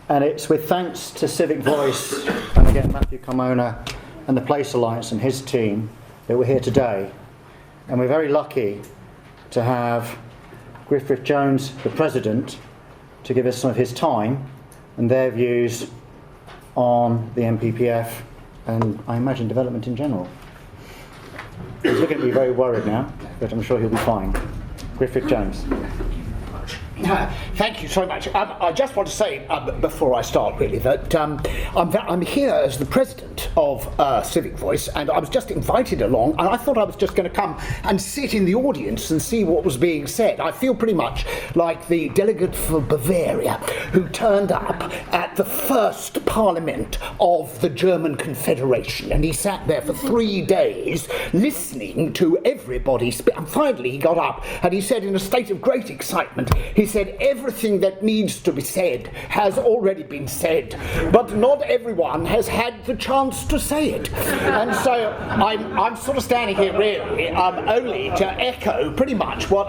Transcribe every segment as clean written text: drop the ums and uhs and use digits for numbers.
And it's with thanks to Civic Voice, and again Matthew Carmona and the Place Alliance and his team, that we're here today. And we're very lucky to have Griff Rhys Jones, the President, to give us some of his time and their views on the NPPF and, I imagine, development in general. He's looking at me very worried now, but I'm sure he'll be fine. Griff Rhys Jones. Thank you so much. I just want to say, before I start really, that I'm here as the president of Civic Voice, and I was just invited along, and I thought I was just going to come and sit in the audience and see what was being said. I feel pretty much like the delegate for Bavaria who turned up at the first parliament of the German Confederation, and he sat there for 3 days listening to everybody speak, and finally he got up and he said, in a state of great excitement, he said, everything that needs to be said has already been said, but not everyone has had the chance to say it. And so I'm sort of standing here really only to echo pretty much what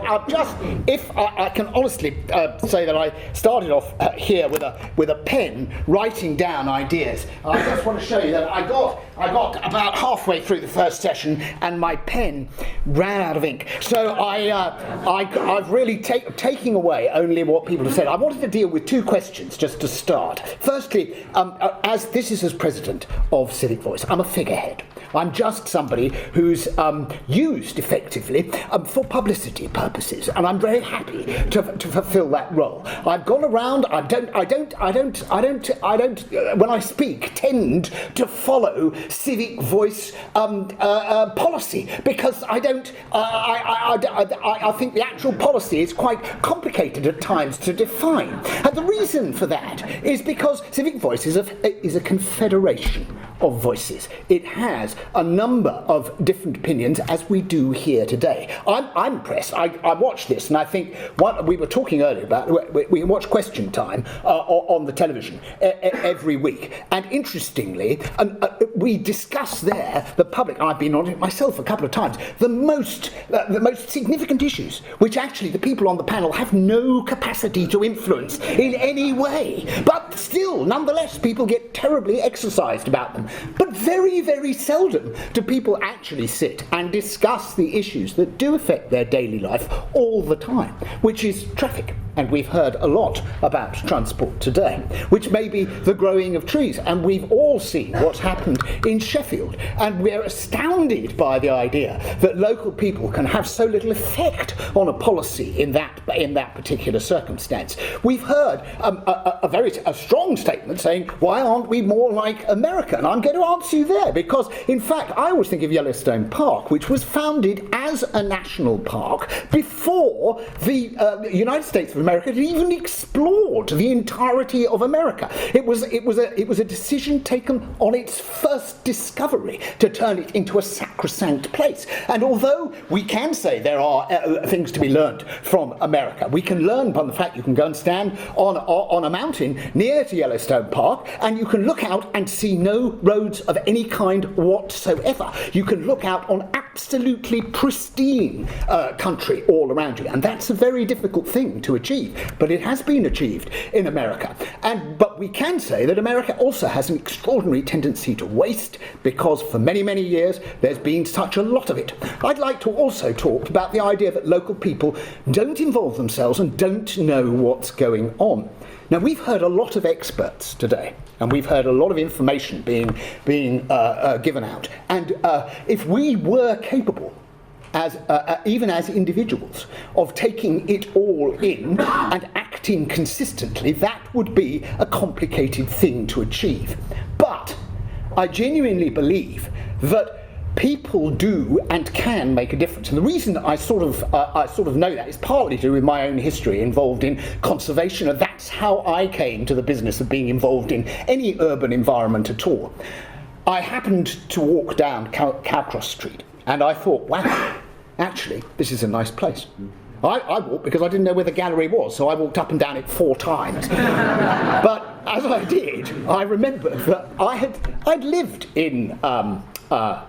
if I can honestly say that I started off here with a pen writing down ideas. I just want to show you that I got about halfway through the first session and my pen ran out of ink. So I've really taking away only what people have said. I wanted to deal with two questions just to start. Firstly, as president of Civic Voice, I'm a figurehead. I'm just somebody who's used effectively for publicity purposes, and I'm very happy to fulfil that role. I've gone around. I don't. When I speak, tend to follow Civic Voice policy because I don't. I think the actual policy is quite complicated at times to define, and the reason for that is because Civic Voice is a confederation of voices. It has a number of different opinions, as we do here today. I'm impressed. I watch this, and I think what we were talking earlier about, we watch Question Time on the television every week, and interestingly, we discuss there the public. I've been on it myself a couple of times. The most significant issues, which actually the people on the panel have no capacity to influence in any way, but still, nonetheless, people get terribly exercised about them. But very, very seldom do people actually sit and discuss the issues that do affect their daily life all the time, which is traffic. And we've heard a lot about transport today, which may be the growing of trees. And we've all seen what's happened in Sheffield. And we're astounded by the idea that local people can have so little effect on a policy in that particular circumstance. We've heard a strong statement saying, why aren't we more like America? And I'm going to answer you there, because in fact I always think of Yellowstone Park, which was founded as a national park before the United States of America had even explored the entirety of America. It was a decision taken on its first discovery to turn it into a sacrosanct place. And although we can say there are things to be learned from America, we can learn from the fact you can go and stand on a mountain near to Yellowstone Park, and you can look out and see no roads of any kind whatsoever. You can look out on absolutely pristine country all around you, and that's a very difficult thing to achieve, but it has been achieved in America. But we can say that America also has an extraordinary tendency to waste, because for many, many years there's been such a lot of it. I'd like to also talk about the idea that local people don't involve themselves and don't know what's going on. Now, we've heard a lot of experts today, and we've heard a lot of information being given out. And if we were capable, even as individuals, of taking it all in and acting consistently, that would be a complicated thing to achieve. But I genuinely believe that people do and can make a difference, and the reason I sort of know that is partly to do with my own history involved in conservation, and that's how I came to the business of being involved in any urban environment at all. I happened to walk down Cowcross Street, and I thought, wow, actually, this is a nice place. I walked because I didn't know where the gallery was, so I walked up and down it 4 times. But as I did, I remembered that I'd lived in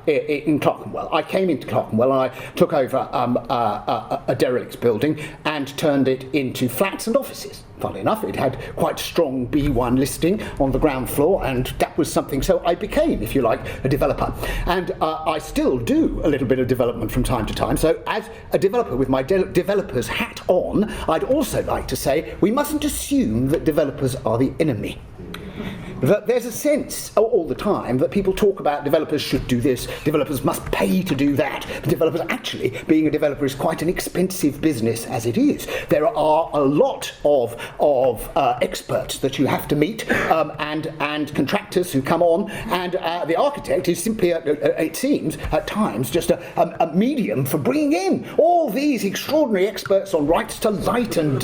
in Clerkenwell. I came into Clerkenwell and I took over a derelict building and turned it into flats and offices. Funnily enough, it had quite strong B1 listing on the ground floor, and that was something, so I became, if you like, a developer. And I still do a little bit of development from time to time. So as a developer with my developer's hat on, I'd also like to say we mustn't assume that developers are the enemy. That there's a sense all the time that people talk about developers should do this, developers must pay to do that. Developers, actually, being a developer is quite an expensive business as it is. There are a lot of experts that you have to meet and contractors who come on, and the architect is simply, it seems, at times, just a medium for bringing in all these extraordinary experts on rights to light and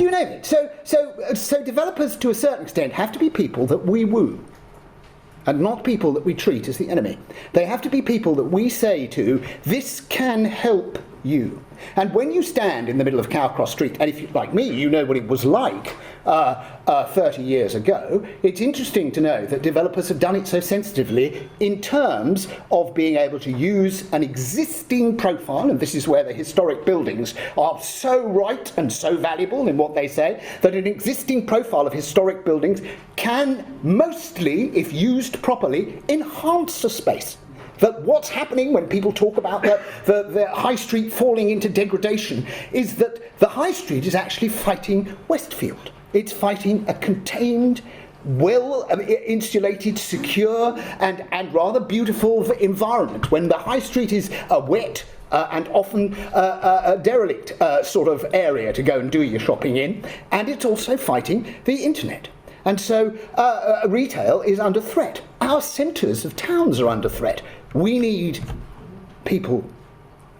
you name it. So developers, to a certain extent, have to be people that we woo, and not people that we treat as the enemy. They have to be people that we say to, this can help you. And when you stand in the middle of Cowcross Street, and if you're like me, you know what it was like 30 years ago, it's interesting to know that developers have done it so sensitively in terms of being able to use an existing profile, and this is where the historic buildings are so right and so valuable in what they say, that an existing profile of historic buildings can mostly, if used properly, enhance a space. That what's happening when people talk about the high street falling into degradation is that the high street is actually fighting Westfield. It's fighting a contained, well-insulated, secure and rather beautiful environment. When the high street is wet and often a derelict sort of area to go and do your shopping in, and it's also fighting the internet. And so retail is under threat. Our centres of towns are under threat. We need people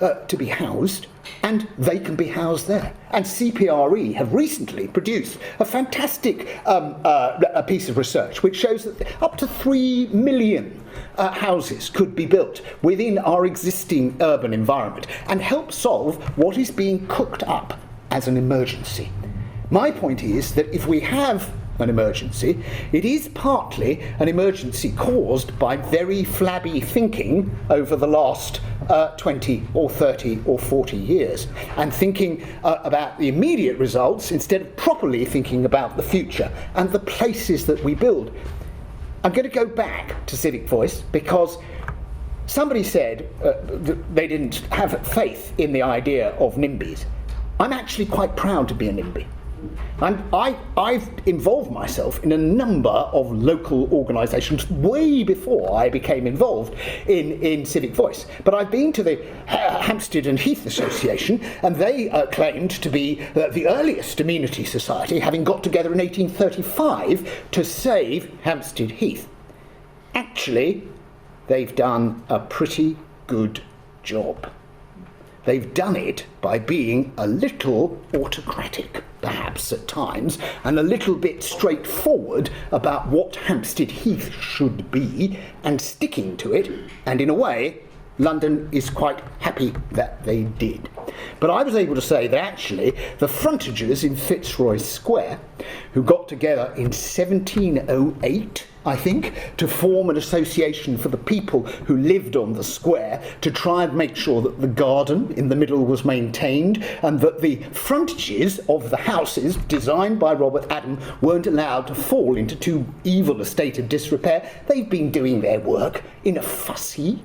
to be housed, and they can be housed there. And CPRE have recently produced a fantastic a piece of research which shows that up to 3 million houses could be built within our existing urban environment and help solve what is being cooked up as an emergency. My point is that if we have an emergency, it is partly an emergency caused by very flabby thinking over the last 20 or 30 or 40 years, and thinking about the immediate results instead of properly thinking about the future and the places that we build. I'm going to go back to Civic Voice because somebody said they didn't have faith in the idea of NIMBYs. I'm actually quite proud to be a NIMBY. I've involved myself in a number of local organisations way before I became involved in Civic Voice. But I've been to the Hampstead and Heath Association, and they claimed to be the earliest amenity society, having got together in 1835 to save Hampstead Heath. Actually, they've done a pretty good job. They've done it by being a little autocratic, perhaps at times, and a little bit straightforward about what Hampstead Heath should be, and sticking to it, and in a way, London is quite happy that they did. But I was able to say that actually the frontagers in Fitzroy Square, who got together in 1708, I think, to form an association for the people who lived on the square to try and make sure that the garden in the middle was maintained and that the frontages of the houses designed by Robert Adam weren't allowed to fall into too evil a state of disrepair. They've been doing their work in a fussy,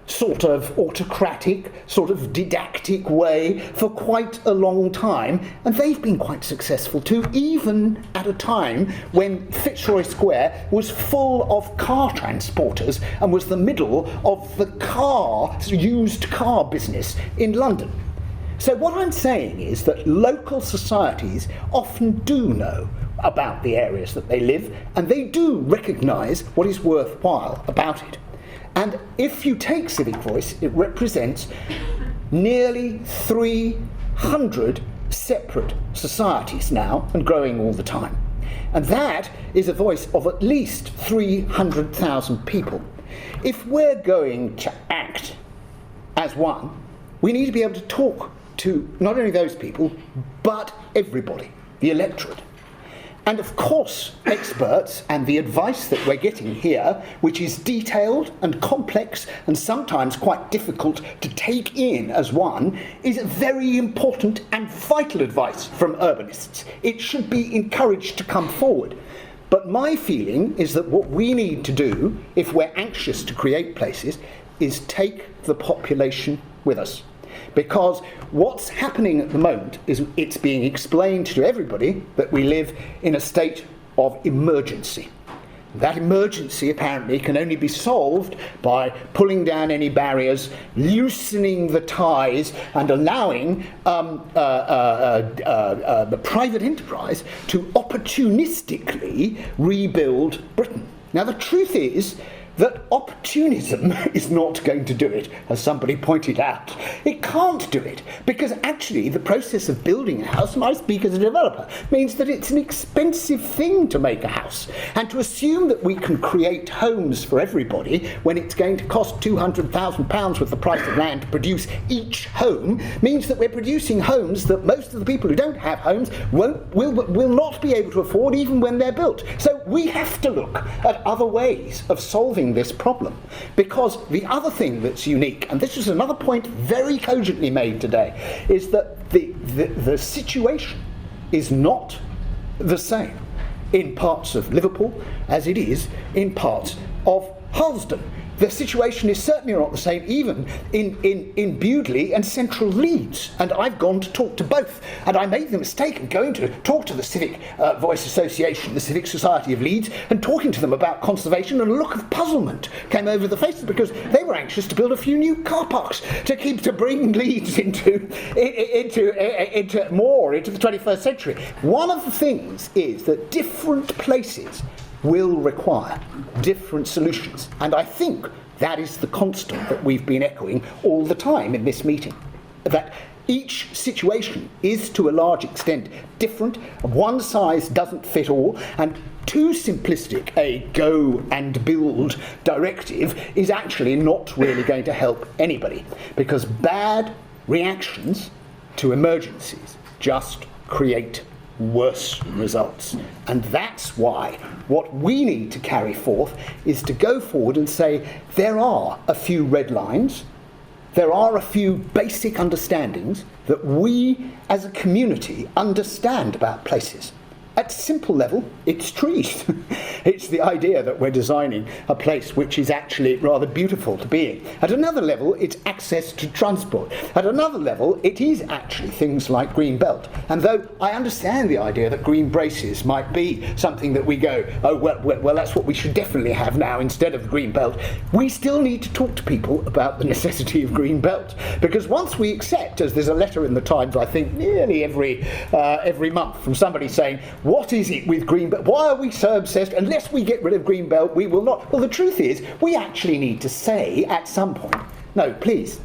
sort of autocratic, sort of didactic way for quite a long time, and they've been quite successful too, even at a time when Fitzroy Square was full of car transporters and was the middle of the used car business in London. So what I'm saying is that local societies often do know about the areas that they live, and they do recognise what is worthwhile about it. And if you take Civic Voice, it represents nearly 300 separate societies now, and growing all the time. And that is a voice of at least 300,000 people. If we're going to act as one, we need to be able to talk to not only those people, but everybody, the electorate. And of course, experts and the advice that we're getting here, which is detailed and complex and sometimes quite difficult to take in as one, is very important and vital advice from urbanists. It should be encouraged to come forward. But my feeling is that what we need to do, if we're anxious to create places, is take the population with us. Because what's happening at the moment is it's being explained to everybody that we live in a state of emergency. That emergency apparently can only be solved by pulling down any barriers, loosening the ties, and allowing the private enterprise to opportunistically rebuild Britain. Now the truth is that opportunism is not going to do it, as somebody pointed out. It can't do it, because actually the process of building a house, and I speak as a developer, means that it's an expensive thing to make a house. And to assume that we can create homes for everybody when it's going to cost £200,000 with the price of land to produce each home means that we're producing homes that most of the people who don't have homes will not be able to afford even when they're built. So we have to look at other ways of solving this problem, because the other thing that's unique, and this is another point very cogently made today, is that the situation is not the same in parts of Liverpool as it is in parts of Harlesden. The situation is certainly not the same even in Bewdley and central Leeds. And I've gone to talk to both. And I made the mistake of going to talk to the Civic Voice Association, the Civic Society of Leeds, and talking to them about conservation, and a look of puzzlement came over the faces because they were anxious to build a few new car parks to bring Leeds into the 21st century. One of the things is that different places will require different solutions. And I think that is the constant that we've been echoing all the time in this meeting. That each situation is to a large extent different. One size doesn't fit all, and too simplistic a go and build directive is actually not really going to help anybody, because bad reactions to emergencies just create worse results. And that's why what we need to carry forth is to go forward and say there are a few red lines, there are a few basic understandings that we as a community understand about places. At simple level, it's trees. It's the idea that we're designing a place which is actually rather beautiful to be in. At another level, it's access to transport. At another level, it is actually things like green belt. And though I understand the idea that green braces might be something that we go, oh, well, that's what we should definitely have now instead of green belt, we still need to talk to people about the necessity of green belt. Because once we accept, as there's a letter in the Times, I think nearly every month, from somebody saying, what is it with green belt? Why are we so obsessed? Unless we get rid of green belt, we will not. Well, the truth is, we actually need to say at some point, no, please,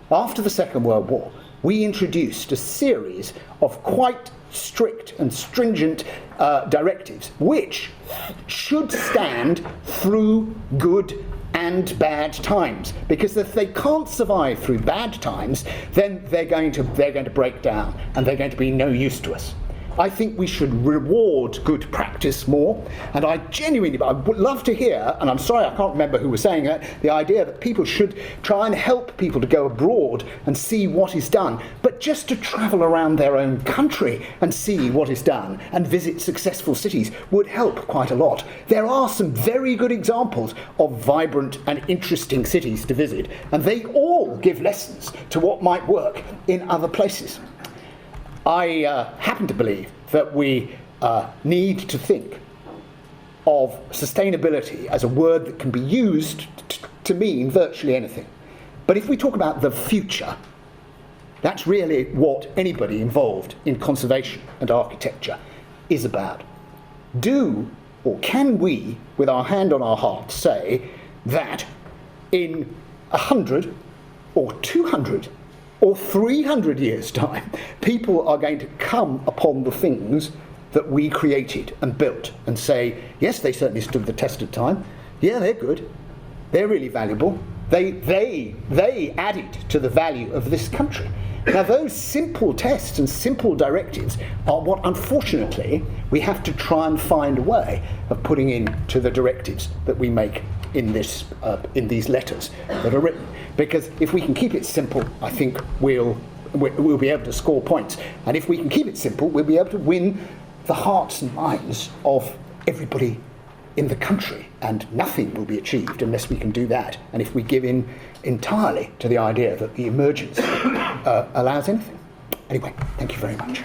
after the Second World War, we introduced a series of quite strict and stringent directives which should stand through good and bad times, because if they can't survive through bad times, then they're going to break down and they're going to be no use to us. I think we should reward good practice more, and I would love to hear, and I'm sorry I can't remember who was saying that, the idea that people should try and help people to go abroad and see what is done, but just to travel around their own country and see what is done and visit successful cities would help quite a lot. There are some very good examples of vibrant and interesting cities to visit, and they all give lessons to what might work in other places. I happen to believe that we need to think of sustainability as a word that can be used to mean virtually anything. But if we talk about the future, that's really what anybody involved in conservation and architecture is about. Can we, with our hand on our heart, say that in 100 or 200 or 300 years' time, people are going to come upon the things that we created and built and say, yes, they certainly stood the test of time. Yeah, they're good. They're really valuable. They added to the value of this country. Now, those simple tests and simple directives are what, unfortunately, we have to try and find a way of putting into the directives that we make in these letters that are written. Because if we can keep it simple, I think we'll be able to score points. And if we can keep it simple, we'll be able to win the hearts and minds of everybody in the country, and nothing will be achieved unless we can do that. And if we give in entirely to the idea that the emergency allows anything. Anyway, thank you very much.